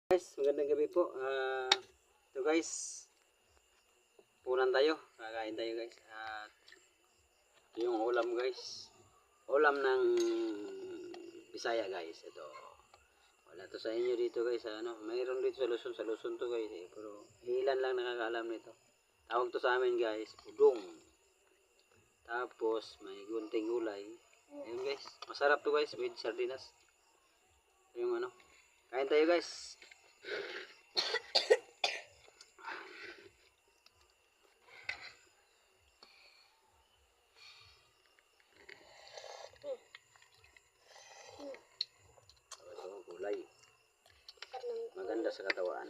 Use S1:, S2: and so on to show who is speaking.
S1: Guys, magandang gabi po. Ito guys, punan tayo. Kakain tayo guys. Ito yung ulam guys. Ulam ng Bisaya guys. Ito. Wala to sa inyo dito guys. Mayroon dito sa Luzon to guys. Pero ilan lang nakakaalam nito. Tawag to sa amin guys, udong. Tapos may gunting gulay. Ayun guys, masarap to guys with sardinas. Yung kain tayo guys. Gulay. Maganda sa katawan.